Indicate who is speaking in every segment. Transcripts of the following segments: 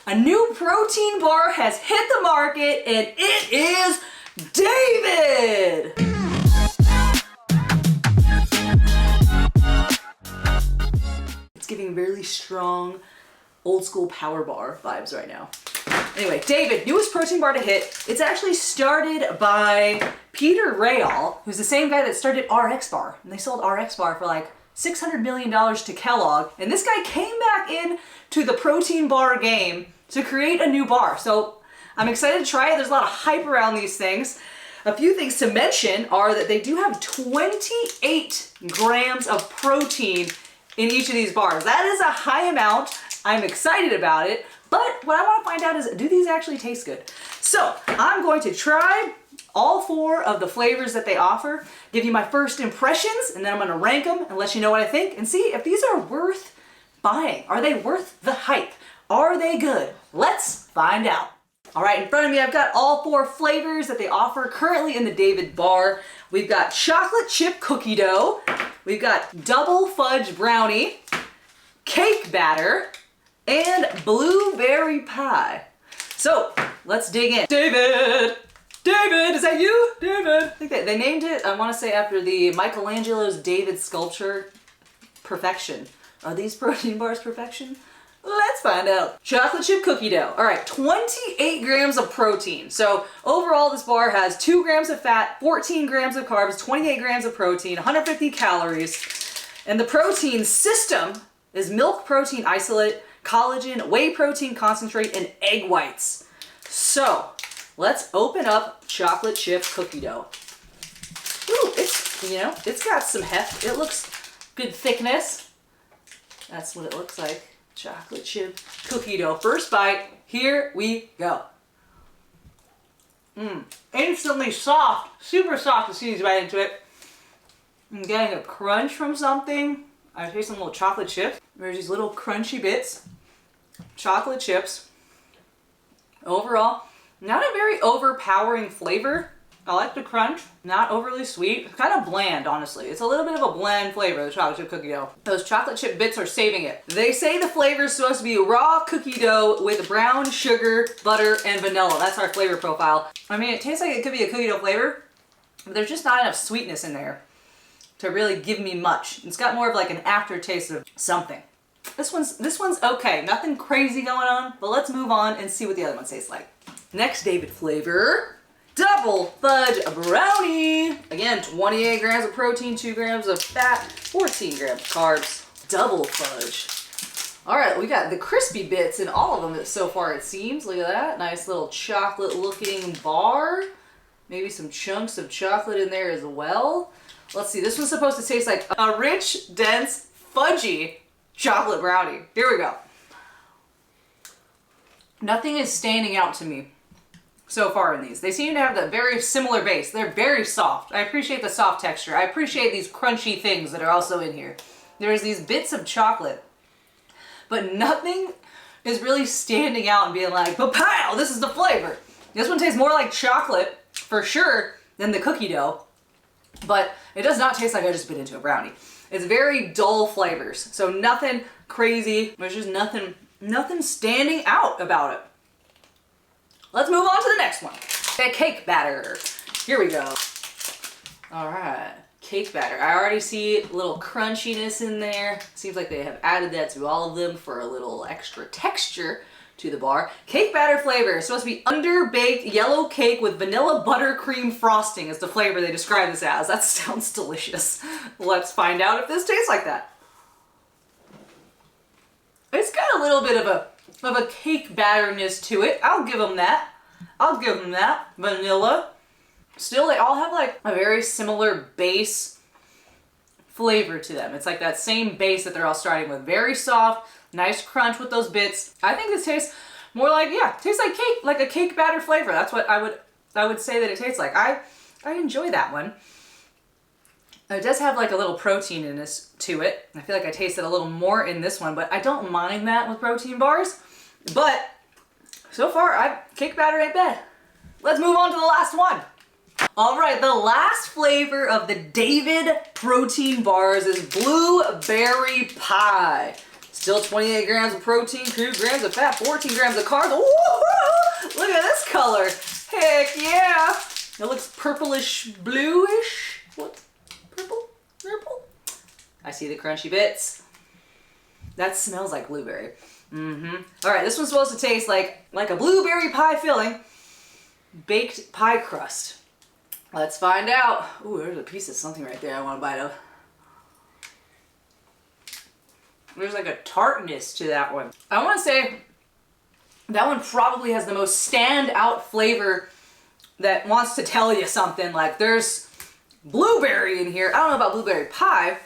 Speaker 1: A new protein bar has hit the market and it is David! It's giving really strong old school power bar vibes right now. Anyway, David, newest protein bar to hit. It's actually started by Peter Rayall, who's the same guy that started RX Bar. And they sold RX Bar for like $600 million to Kellogg. And this guy came back in to the protein bar game to create a new bar. So I'm excited to try it. There's a lot of hype around these things. A few things to mention are that they do have 28 grams of protein in each of these bars. That is a high amount. I'm excited about it. But what I want to find out is, do these actually taste good? So I'm going to try all 4 of the flavors that they offer, give you my first impressions, and then I'm going to rank them and let you know what I think and see if these are worth buying. Are they worth the hype? Are they good? Let's find out. All right, in front of me, I've got all 4 flavors that they offer currently in the David bar. We've got chocolate chip cookie dough. We've got double fudge brownie, cake batter, and blueberry pie. So let's dig in. David! David, is that you? David! I think they named it, I want to say, after the Michelangelo's David sculpture, Perfection. Are these protein bars perfection? Let's find out. Chocolate chip cookie dough. All right, 28 grams of protein. So overall, this bar has 2 grams of fat, 14 grams of carbs, 28 grams of protein, 150 calories. And the protein system is milk protein isolate, collagen, whey protein concentrate, and egg whites. So let's open up chocolate chip cookie dough. Ooh, it's got some heft. It looks good thickness. That's what it looks like. Chocolate chip cookie dough. First bite, here we go. Instantly soft, super soft as soon as you bite into it. I'm getting a crunch from something. I taste some little chocolate chips. There's these little crunchy bits. Chocolate chips. Overall, not a very overpowering flavor. I like the crunch, not overly sweet. It's kind of bland, honestly. It's a little bit of a bland flavor, the chocolate chip cookie dough. Those chocolate chip bits are saving it. They say the flavor is supposed to be raw cookie dough with brown sugar, butter, and vanilla. That's our flavor profile. I mean, it tastes like it could be a cookie dough flavor, but there's just not enough sweetness in there to really give me much. It's got more of like an aftertaste of something. This one's okay. Nothing crazy going on, but let's move on and see what the other one tastes like. Next David flavor. Double fudge brownie. Again, 28 grams of protein, 2 grams of fat, 14 grams of carbs. Double fudge. All right, we got the crispy bits in all of them so far, it seems. Look at that. Nice little chocolate looking bar. Maybe some chunks of chocolate in there as well. Let's see, this one's supposed to taste like a rich, dense, fudgy chocolate brownie. Here we go. Nothing is standing out to me so far in these. They seem to have that very similar base. They're very soft. I appreciate the soft texture. I appreciate these crunchy things that are also in here. There's these bits of chocolate, but nothing is really standing out and being like, "Pow, this is the flavor." This one tastes more like chocolate for sure than the cookie dough, but it does not taste like I just bit into a brownie. It's very dull flavors, so nothing crazy. There's just nothing standing out about it. Let's move on to the next one. Okay, cake batter. Here we go. All right, cake batter. I already see a little crunchiness in there. Seems like they have added that to all of them for a little extra texture to the bar. Cake batter flavor is supposed to be underbaked yellow cake with vanilla buttercream frosting is the flavor they describe this as. That sounds delicious. Let's find out if this tastes like that. It's got a little bit of a cake batterness to it. I'll give them that. Vanilla. Still, they all have like a very similar base flavor to them. It's like that same base that they're all starting with. Very soft, nice crunch with those bits. I think this tastes more like, tastes like cake, like a cake batter flavor. That's what I would say that it tastes like. I enjoy that one. It does have like a little proteininess to it. I feel like I tasted a little more in this one, but I don't mind that with protein bars. But so far, cake batter ain't bad. Let's move on to the last one. All right, the last flavor of the David protein bars is blueberry pie. Still 28 grams of protein, 2 grams of fat, 14 grams of carbs. Ooh, look at this color. Heck yeah. It looks purplish bluish. What? Purple? Purple? I see the crunchy bits. That smells like blueberry. All right, this one's supposed to taste like a blueberry pie filling, baked pie crust. Let's find out. Ooh, there's a piece of something right there I want to bite of. There's like a tartness to that one. I want to say that one probably has the most standout flavor that wants to tell you something. Like there's blueberry in here. I don't know about blueberry pie,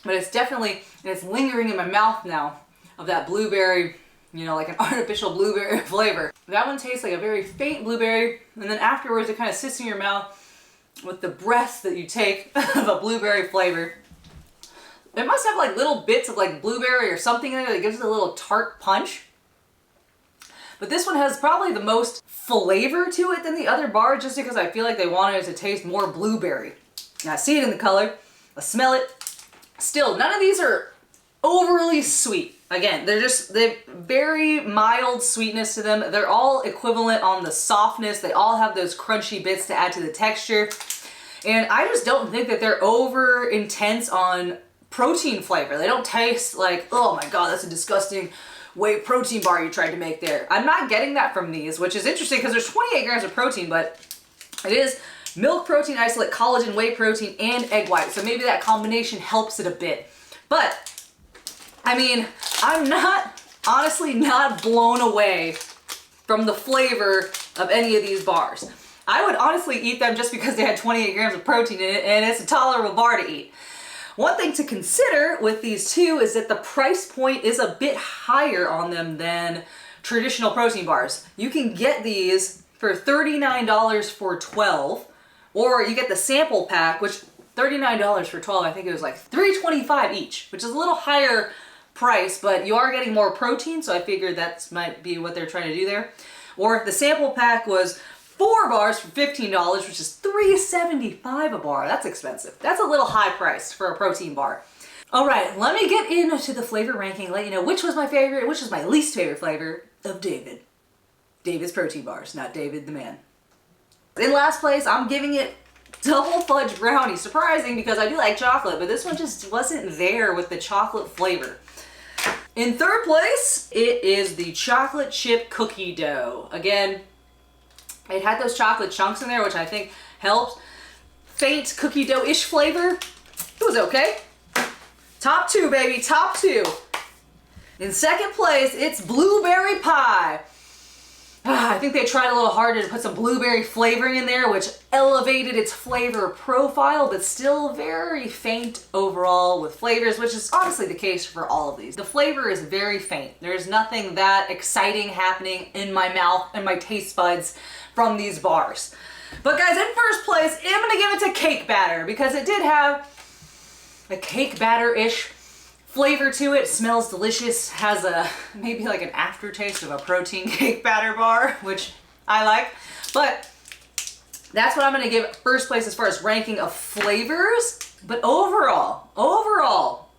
Speaker 1: but it's definitely, and it's lingering in my mouth now of that blueberry, you know, like an artificial blueberry flavor. That one tastes like a very faint blueberry, and then afterwards it kind of sits in your mouth with the breath that you take of a blueberry flavor. It must have like little bits of like blueberry or something in it that gives it a little tart punch. But this one has probably the most flavor to it than the other bar, just because I feel like they wanted it to taste more blueberry. Now I see it in the color, I smell it. Still, none of these are overly sweet. Again, they've very mild sweetness to them. They're all equivalent on the softness. They all have those crunchy bits to add to the texture. And I just don't think that they're over intense on protein flavor. They don't taste like, oh my God, that's a disgusting whey protein bar you tried to make there. I'm not getting that from these, which is interesting because there's 28 grams of protein, but it is milk protein isolate, collagen, whey protein, and egg white. So maybe that combination helps it a bit. But I mean, I'm honestly not blown away from the flavor of any of these bars. I would honestly eat them just because they had 28 grams of protein in it, and it's a tolerable bar to eat. One thing to consider with these two is that the price point is a bit higher on them than traditional protein bars. You can get these for $39 for 12, or you get the sample pack, which $39 for 12, I think it was like $3.25 each, which is a little higher price, but you are getting more protein, so I figured that might be what they're trying to do there. Or the sample pack was 4 bars for $15, which is $3.75 a bar. That's expensive. That's a little high price for a protein bar. All right, let me get into the flavor ranking, let you know which was my favorite, which was my least favorite flavor of David. David's protein bars, not David the man. In last place, I'm giving it double fudge brownie. Surprising because I do like chocolate, but this one just wasn't there with the chocolate flavor. In third place, it is the chocolate chip cookie dough. Again, it had those chocolate chunks in there, which I think helped. Faint cookie dough-ish flavor. It was okay. Top 2, baby, top 2. In second place, it's blueberry pie. I think they tried a little harder to put some blueberry flavoring in there, which elevated its flavor profile, but still very faint overall with flavors, which is honestly the case for all of these. The flavor is very faint. There's nothing that exciting happening in my mouth and my taste buds from these bars. But guys, in first place, I'm gonna give it to cake batter because it did have a cake batter-ish flavor to it. Smells delicious, has a maybe like an aftertaste of a protein cake batter bar, which I like. But that's what I'm gonna give first place as far as ranking of flavors. But overall,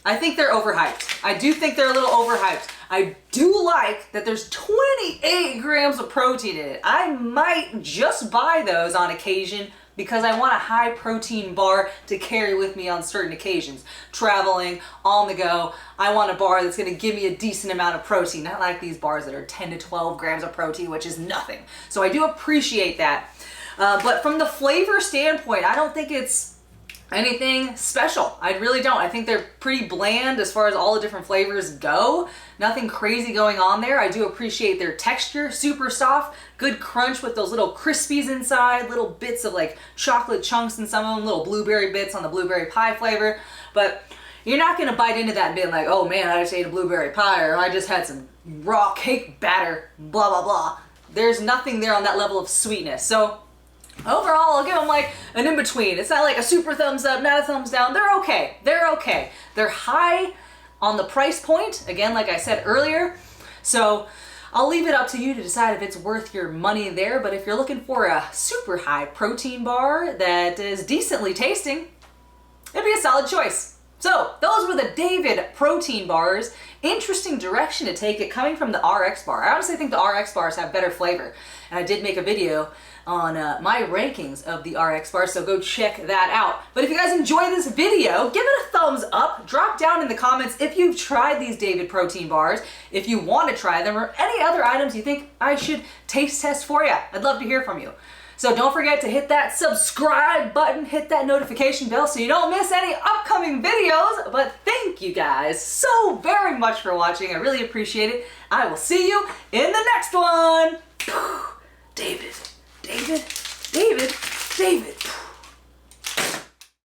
Speaker 1: I think they're overhyped. I do think they're a little overhyped. I do like that there's 28 grams of protein in it. I might just buy those on occasion because I want a high protein bar to carry with me on certain occasions. Traveling, on the go, I want a bar that's gonna give me a decent amount of protein, not like these bars that are 10 to 12 grams of protein, which is nothing. So I do appreciate that. But from the flavor standpoint, I don't think it's anything special. I really don't. I think they're pretty bland as far as all the different flavors go. Nothing crazy going on there. I do appreciate their texture, super soft, good crunch with those little crispies inside, little bits of like chocolate chunks in some of them, little blueberry bits on the blueberry pie flavor. But you're not gonna bite into that and be like, oh man, I just ate a blueberry pie, or I just had some raw cake batter, blah, blah, blah. There's nothing there on that level of sweetness. So overall, I'll give them like an in-between. It's not like a super thumbs up, not a thumbs down. They're okay. They're okay. They're high on the price point, again, like I said earlier. So I'll leave it up to you to decide if it's worth your money there. But if you're looking for a super high protein bar that is decently tasting, it'd be a solid choice. So those were the David protein bars. Interesting direction to take it coming from the RX bar. I honestly think the RX bars have better flavor. And I did make a video on my rankings of the RX bars, so go check that out. But if you guys enjoy this video, give it a thumbs up. Drop down in the comments if you've tried these David protein bars, if you want to try them, or any other items you think I should taste test for you. I'd love to hear from you. So don't forget to hit that subscribe button, hit that notification bell so you don't miss any upcoming videos. But thank you guys so very much for watching. I really appreciate it. I will see you in the next one. David, David, David, David.